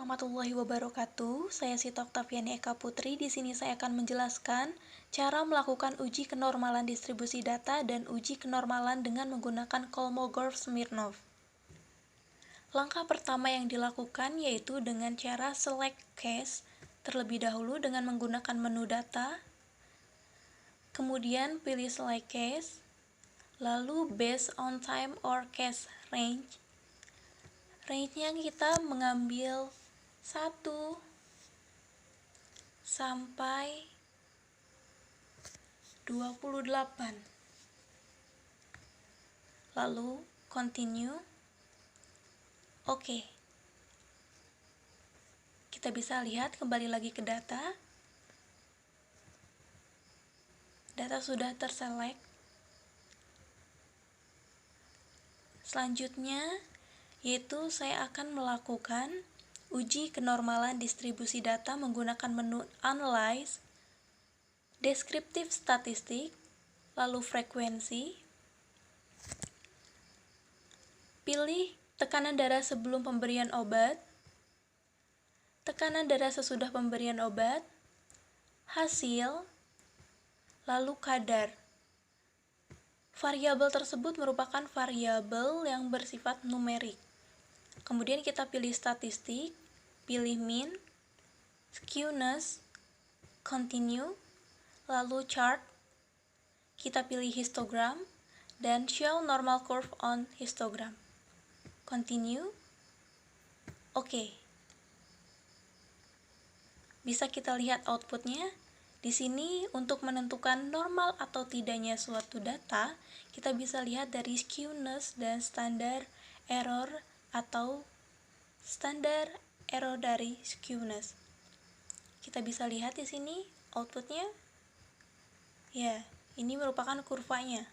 warahmatullahi wabarakatuh. Saya Sita Oktaviani Eka Putri. Di sini saya akan menjelaskan cara melakukan uji kenormalan distribusi data dan uji kenormalan dengan menggunakan Kolmogorov-Smirnov. Langkah pertama yang dilakukan yaitu dengan cara select case terlebih dahulu dengan menggunakan menu data. Kemudian pilih select case, lalu based on time or case range. Range-nya kita mengambil 1 sampai 28. Lalu continue. Oke. Kita bisa lihat kembali lagi ke data. Data sudah terselect. Selanjutnya yaitu saya akan melakukan uji kenormalan distribusi data menggunakan menu Analyze, Deskriptif Statistik, lalu Frekuensi. Pilih tekanan darah sebelum pemberian obat, tekanan darah sesudah pemberian obat, hasil, lalu kadar. Variabel tersebut merupakan variabel yang bersifat numerik. Kemudian kita pilih statistik, pilih mean, skewness, continue, lalu chart, kita pilih histogram, dan show normal curve on histogram. Continue. Oke. Bisa kita lihat outputnya. Di sini untuk menentukan normal atau tidaknya suatu data, kita bisa lihat dari skewness dan standar error atau standar error dari skewness. Kita bisa lihat di sini outputnya. Ya, ini merupakan kurvanya.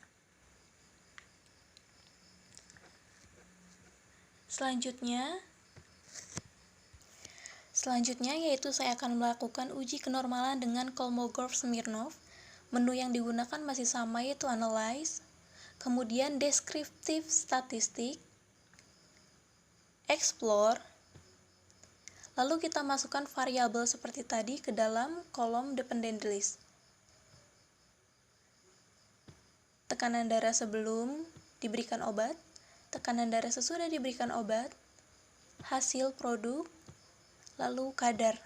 Selanjutnya yaitu saya akan melakukan uji kenormalan dengan Kolmogorov-Smirnov. Menu yang digunakan masih sama yaitu Analyze, kemudian Deskriptif Statistik, Explore, lalu kita masukkan variabel seperti tadi ke dalam kolom dependent list. Tekanan darah sebelum diberikan obat, tekanan darah sesudah diberikan obat, hasil produk, lalu kadar.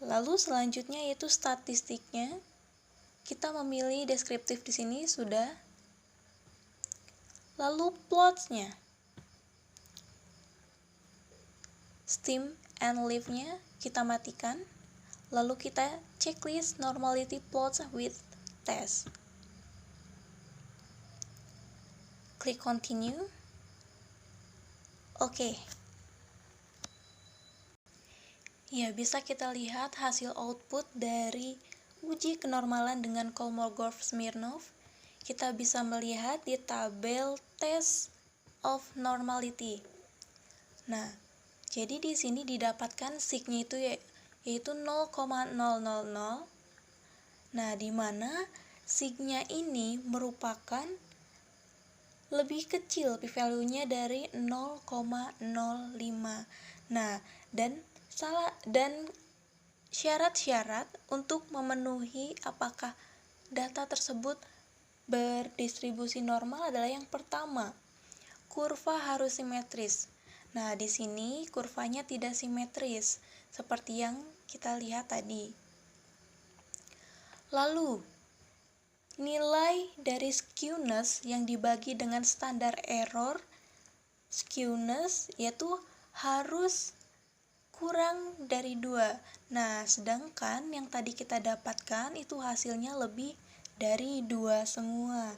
Lalu selanjutnya yaitu statistiknya. Kita memilih deskriptif di sini sudah. Lalu plots-nya. Stem and leaf-nya kita matikan. Lalu kita checklist normality plots with test. Klik continue. Oke. Ya, bisa kita lihat hasil output dari uji kenormalan dengan Kolmogorov-Smirnov. Kita bisa melihat di tabel test of normality. Nah, jadi di sini didapatkan sig-nya itu yaitu 0,000. Nah, di mana sig-nya ini merupakan lebih kecil p-value-nya dari 0,05. Nah, dan syarat-syarat untuk memenuhi apakah data tersebut berdistribusi normal adalah yang pertama, kurva harus simetris. Nah, di sini kurvanya tidak simetris seperti yang kita lihat tadi. Lalu, nilai dari skewness yang dibagi dengan standar error skewness yaitu harus kurang dari 2. Nah, sedangkan yang tadi kita dapatkan itu hasilnya lebih dari 2 semua.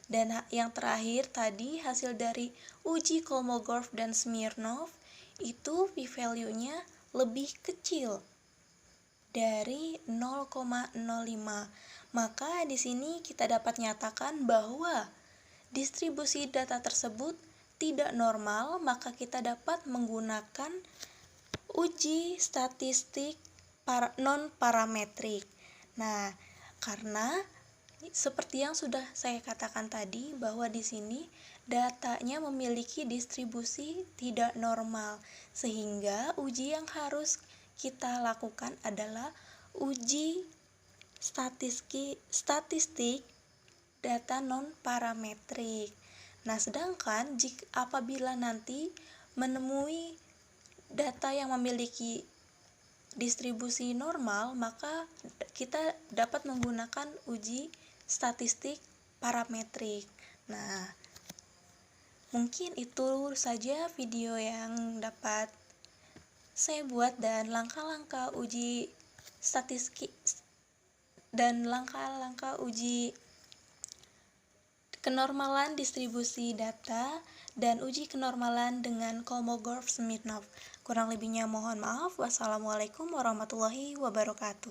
Dan yang terakhir tadi hasil dari uji Kolmogorov dan Smirnov itu p-value-nya lebih kecil dari 0,05. Maka di sini kita dapat nyatakan bahwa distribusi data tersebut tidak normal, maka kita dapat menggunakan uji statistik non-parametrik. Nah, karena seperti yang sudah saya katakan tadi bahwa di sini datanya memiliki distribusi tidak normal, sehingga uji yang harus kita lakukan adalah uji statistik data non-parametrik. Nah, sedangkan apabila nanti menemui data yang memiliki distribusi normal, maka kita dapat menggunakan uji statistik parametrik. Nah, mungkin itu saja video yang dapat saya buat, dan langkah-langkah uji statistik dan langkah-langkah uji kenormalan distribusi data dan uji kenormalan dengan Kolmogorov-Smirnov. Kurang lebihnya mohon maaf. Wassalamualaikum warahmatullahi wabarakatuh.